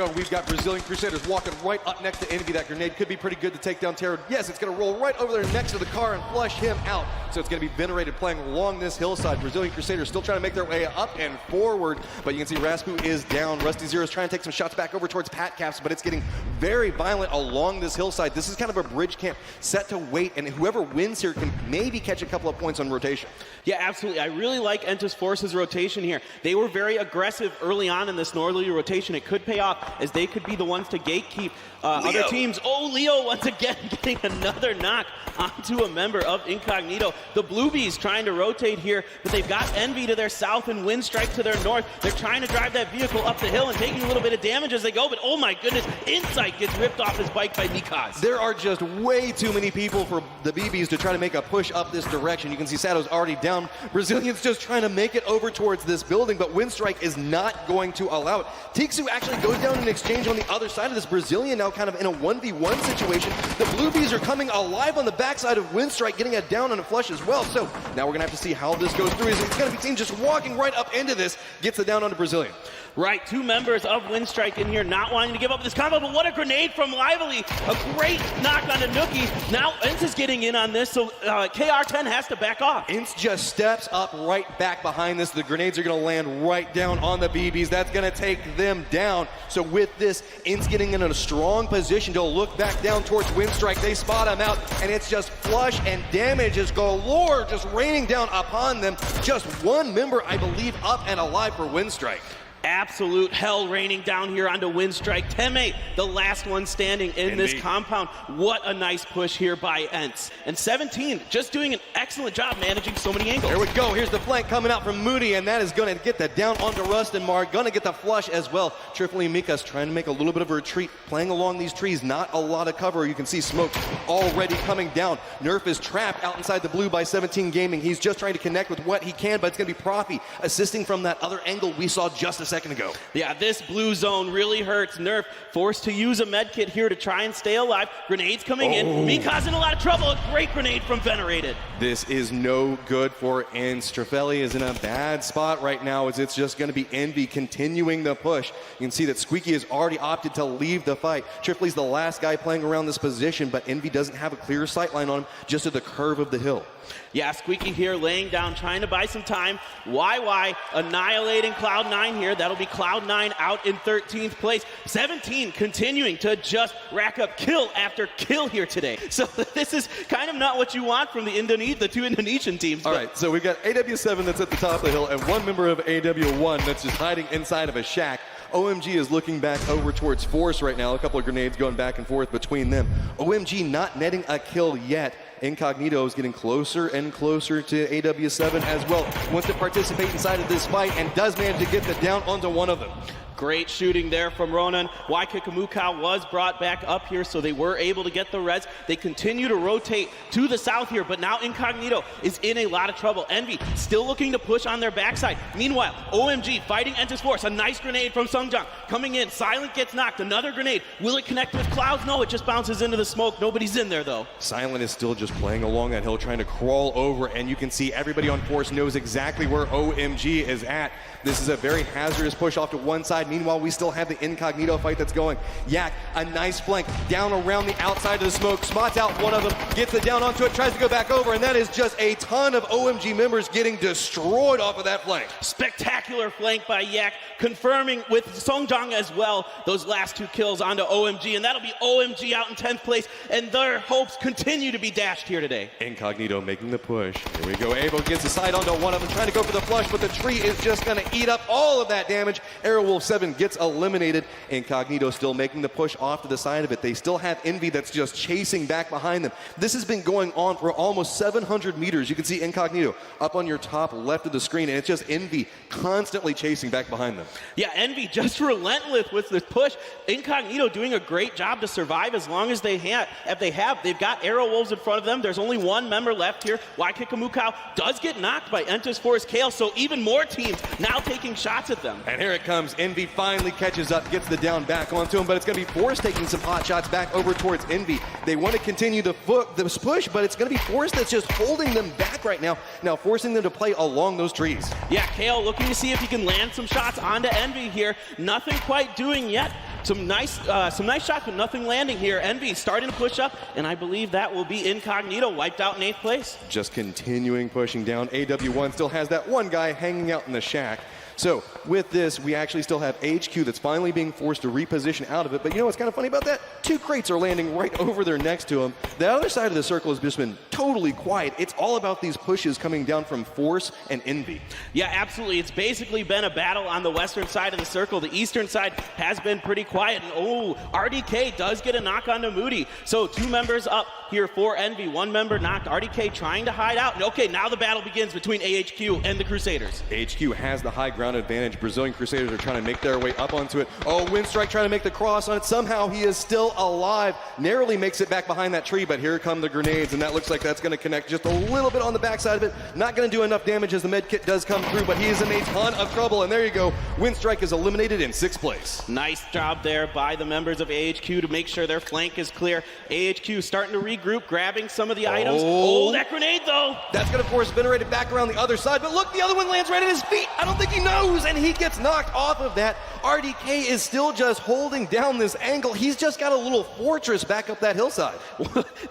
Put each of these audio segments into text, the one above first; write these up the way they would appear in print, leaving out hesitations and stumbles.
zone. We've got Brazilian Crusaders walking right up next to Envy. That grenade could be pretty good to take down Terror. Yes, it's going to roll right over there next to the car and flush him out. So it's going to be Venerated playing along this hillside. Brazilian Crusaders still trying to make their way up and forward, but you can see Raspu is down. Rusty Zero is trying to take some shots back over towards Pat Caps, but it's getting very violent along this hillside. This is kind of a bridge camp set to wait, and whoever wins here can maybe catch a couple of points on rotation. Yeah, absolutely. I really like Entus Force's rotation here. They were very aggressive early on in this northerly rotation. It could pay off as they could be the ones to gatekeep other teams. Oh, Leo once again getting another knock onto a member of Incognito. The Bluebees trying to rotate here, but they've got Envy to their south and Windstrike to their north. They're trying to drive that vehicle up the hill and taking a little bit of damage as they go, but oh my goodness, Insight gets ripped off his bike by Mikaz. There are just way too many people for the BBs to try to make a push up this direction. You can see Sato's already down. Brazilian's just trying to make it over towards this building, but Windstrike is not going to allow it. Tixu actually goes down in exchange on the other side of this. Brazilian now kind of in a 1v1 situation. The Bluebees are coming alive on the backside of Windstrike, getting a down on a flush as well. So now we're going to have to see how this goes through. It's going to be seen just walking right up into this, gets it down onto Brazilian. Right, two members of Windstrike in here not wanting to give up this combo, but what a grenade from Lively. A great knock on the Nookie. Now Ince is getting in on this, so KR10 has to back off. Ince just steps up right back behind this. The grenades are going to land right down on the BBs. That's going to take them down. So with this, Ince getting in a strong position to look back down towards Windstrike. They spot him out, and it's just flush and damage is galore just raining down upon them. Just one member, I believe, up and alive for Windstrike. Absolute hell raining down here onto Windstrike. Teme, the last one standing in this compound. What a nice push here by Ents. And 17, just doing an excellent job managing so many angles. There we go. Here's the flank coming out from Moody, and that is going to get that down onto Rust and Mar. Going to get the flush as well. Trifly Mika's trying to make a little bit of a retreat, playing along these trees. Not a lot of cover. You can see smoke already coming down. Nerf is trapped out inside the blue by 17 Gaming. He's just trying to connect with what he can, but it's going to be Profi assisting from that other angle we saw just a second ago. Yeah, this blue zone really hurts. Nerf forced to use a med kit here to try and stay alive. Grenades coming in. Mika's in a lot of trouble. A great grenade from Venerated. This is no good for Ince. Trifeli is in a bad spot right now as it's just going to be Envy continuing the push. You can see that Squeaky has already opted to leave the fight. Trifeli's the last guy playing around this position, but Envy doesn't have a clear sight line on him, just at the curve of the hill. Yeah, Squeaky here laying down, trying to buy some time. YY annihilating Cloud9 here. That'll be Cloud9 out in 13th place. 17 continuing to just rack up kill after kill here today. So this is kind of not what you want from the two Indonesian teams. All right, so we've got AW7 that's at the top of the hill and one member of AW1 that's just hiding inside of a shack. OMG is looking back over towards Force right now. A couple of grenades going back and forth between them. OMG not netting a kill yet. Incognito is getting closer and closer to AW7 as well. Wants to participate inside of this fight and does manage to get the down onto one of them. Great shooting there from Ronan. Waikikamuka was brought back up here, so they were able to get the res. They continue to rotate to the south here, but now Incognito is in a lot of trouble. Envy still looking to push on their backside. Meanwhile, OMG fighting Entus Force. A nice grenade from Sungjang coming in. Silent gets knocked. Another grenade. Will it connect with Clouds? No, it just bounces into the smoke. Nobody's in there, though. Silent is still just playing along that hill, trying to crawl over, and you can see everybody on Force knows exactly where OMG is at. This is a very hazardous push off to one side. Meanwhile, we still have the Incognito fight that's going. Yak, a nice flank down around the outside of the smoke, spots out one of them, gets it down onto it, tries to go back over, and that is just a ton of OMG members getting destroyed off of that flank. Spectacular flank by Yak, confirming with Songjang as well, those last two kills onto OMG, and that'll be OMG out in 10th place, and their hopes continue to be dashed here today. Incognito making the push. Here we go. Avo gets a side onto one of them, trying to go for the flush, but the tree is just going to eat up all of that damage. Aerowolf 7 gets eliminated. Incognito still making the push off to the side of it. They still have Envy that's just chasing back behind them. This has been going on for almost 700 meters. You can see Incognito up on your top left of the screen, and it's just Envy constantly chasing back behind them. Yeah, Envy just relentless with this push. Incognito doing a great job to survive as long as they have. They've got Aerowolves in front of them. There's only one member left here. Waikikamuka does get knocked by Entus Force Kale, so even more teams now taking shots at them. And here it comes. Envy finally catches up, gets the down back onto him, but it's going to be Force taking some hot shots back over towards Envy. They want to continue the push, but it's going to be Force that's just holding them back right now, forcing them to play along those trees. Yeah, Kale looking to see if he can land some shots onto Envy here. Nothing quite doing yet. Some nice shots, but nothing landing here. Envy starting to push up, and I believe that will be Incognito wiped out in 8th place. Just continuing pushing down. AW1 still has that one guy hanging out in the shack. So with this, we actually still have HQ that's finally being forced to reposition out of it. But you know what's kind of funny about that? 2 crates are landing right over there next to him. The other side of the circle has just been totally quiet. It's all about these pushes coming down from Force and Envy. Yeah, absolutely. It's basically been a battle on the western side of the circle. The eastern side has been pretty quiet. And oh, RDK does get a knock onto Moody. So 2 members up here for Envy. 1 member knocked. RDK trying to hide out. And okay, now the battle begins between AHQ and the Crusaders. HQ has the high ground advantage. Brazilian Crusaders are trying to make their way up onto it. Oh, Windstrike trying to make the cross on it. Somehow he is still alive. Narrowly makes it back behind that tree, but here come the grenades, and that looks like that's going to connect just a little bit on the backside of it. Not going to do enough damage as the med kit does come through, but he is in a ton of trouble, and there you go. Windstrike is eliminated in 6th place. Nice job there by the members of AHQ to make sure their flank is clear. AHQ starting to regroup, grabbing some of the items. Oh, that grenade though! That's going to force Venerated back around the other side, but look, the other one lands right at his feet. I don't think he knows, and he gets knocked off of that. RDK is still just holding down this angle. He's just got a little fortress back up that hillside.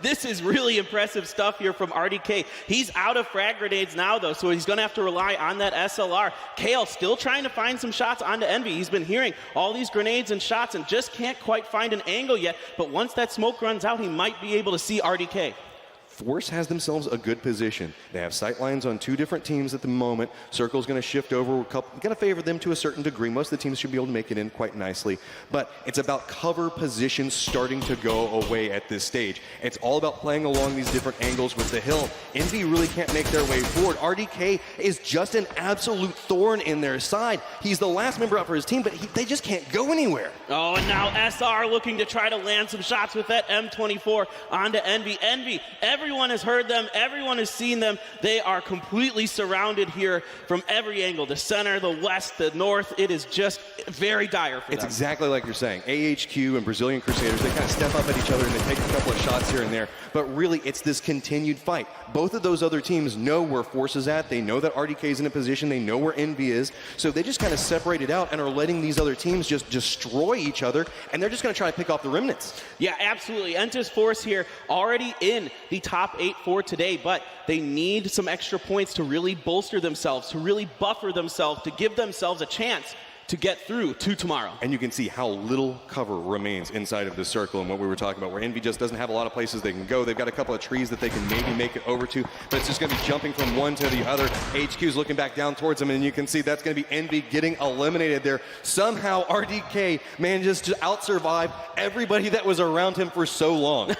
This is really impressive stuff here from RDK. He's out of frag grenades now, though, so he's going to have to rely on that SLR. Kale still trying to find some shots onto Envy. He's been hearing all these grenades and shots and just can't quite find an angle yet, but once that smoke runs out, he might be able to see RDK. Force has themselves a good position. They have sight lines on 2 different teams at the moment. Circle's going to shift over, going to favor them to a certain degree. Most of the teams should be able to make it in quite nicely. But it's about cover positions starting to go away at this stage. It's all about playing along these different angles with the hill. Envy really can't make their way forward. RDK is just an absolute thorn in their side. He's the last member out for his team, but they just can't go anywhere. Oh, and now SR looking to try to land some shots with that M24 onto Envy. Envy, everyone has heard them, everyone has seen them. They are completely surrounded here from every angle, the center, the west, the north. It is just very dire for them. It's exactly like you're saying. AHQ and Brazilian Crusaders, they kind of step up at each other and they take a couple of shots here and there. But really, it's this continued fight. Both of those other teams know where Force is at. They know that RDK is in a position. They know where Envy is. So they just kind of separate it out and are letting these other teams just destroy each other. And they're just going to try to pick off the remnants. Yeah, absolutely. Entis Force here already in the top 8 for today, but they need some extra points to really bolster themselves, to really buffer themselves, to give themselves a chance to get through to tomorrow. And you can see how little cover remains inside of the circle and what we were talking about, where Envy just doesn't have a lot of places they can go. They've got a couple of trees that they can maybe make it over to, but it's just going to be jumping from one to the other. HQ's looking back down towards them, and you can see that's going to be Envy getting eliminated there. Somehow RDK manages to out-survive everybody that was around him for so long.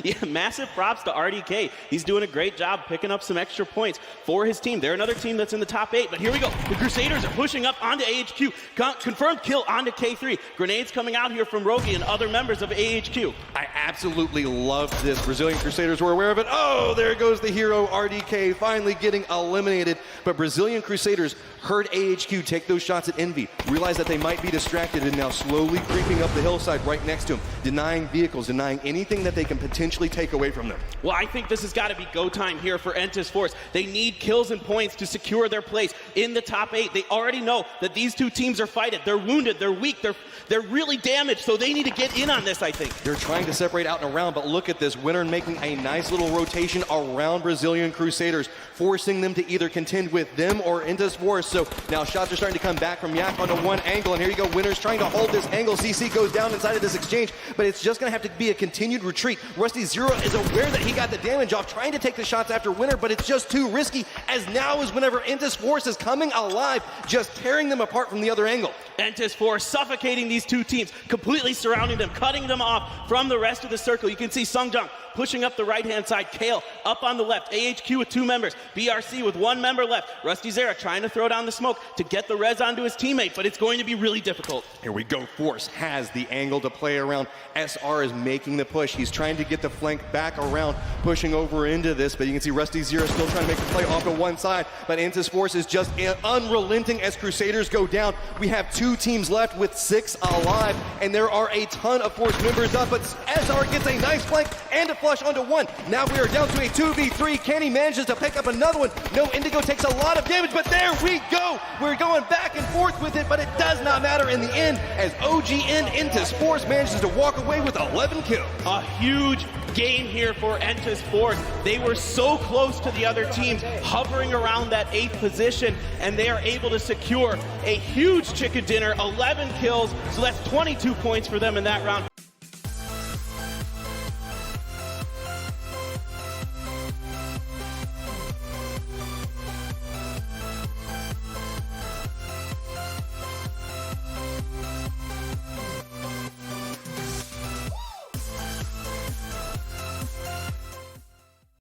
Yeah, massive props to RDK. He's doing a great job picking up some extra points for his team. They're another team that's in the top 8, but here we go. The Crusaders are pushing up onto AHQ. Confirmed kill onto K3. Grenades coming out here from Rogi and other members of AHQ. I absolutely love this. Brazilian Crusaders were aware of it. Oh, there goes the hero RDK finally getting eliminated. But Brazilian Crusaders heard AHQ take those shots at Envy, realized that they might be distracted, and now slowly creeping up the hillside right next to him, denying vehicles, denying anything that they can potentially take away from them. Well, I think this has got to be go time here for Entis Force. They need kills and points to secure their place in the top 8. They already know that these 2 teams are fighting. They're wounded, they're weak, they're really damaged, so they need to get in on this, I think. They're trying to separate out and around, but look at this. Winner making a nice little rotation around Brazilian Crusaders, forcing them to either contend with them or Entis Force. So now shots are starting to come back from Yak onto one angle, and here you go. Winner's trying to hold this angle. CC goes down inside of this exchange, but it's just going to have to be a continued retreat. Rusty Zero is aware that he got the damage off, trying to take the shots after Winner, but it's just too risky, as now is whenever Entis Force is coming alive, just tearing them apart from the other angle. Entis Force suffocating these 2 teams, completely surrounding them, cutting them off from the rest of the circle. You can see Sungjung pushing up the right-hand side, Kale up on the left, AHQ with 2 members, BRC with 1 member left, Rusty Zera trying to throw down the smoke to get the res onto his teammate, but it's going to be really difficult. Here we go. Force has the angle to play around. SR is making the push. He's trying to get the flank back around, pushing over into this, but you can see Rusty Zera still trying to make the play off to one side, but Entis Force is just unrelenting as Crusaders go down. We have 2 teams left with 6 alive, and there are a ton of Force members up, but SR gets a nice flank and a flush onto 1. Now we are down to a 2v3. Kenny manages to pick up another one. No, Indigo takes a lot of damage, but there we go. We're going back and forth with it, but it does not matter in the end, as OGN Entus Force manages to walk away with 11 kills. A huge game here for Entus Force. They were so close to the other teams, hovering around that 8th position, and they are able to secure a huge chicken dinner, 11 kills, so that's 22 points for them in that round.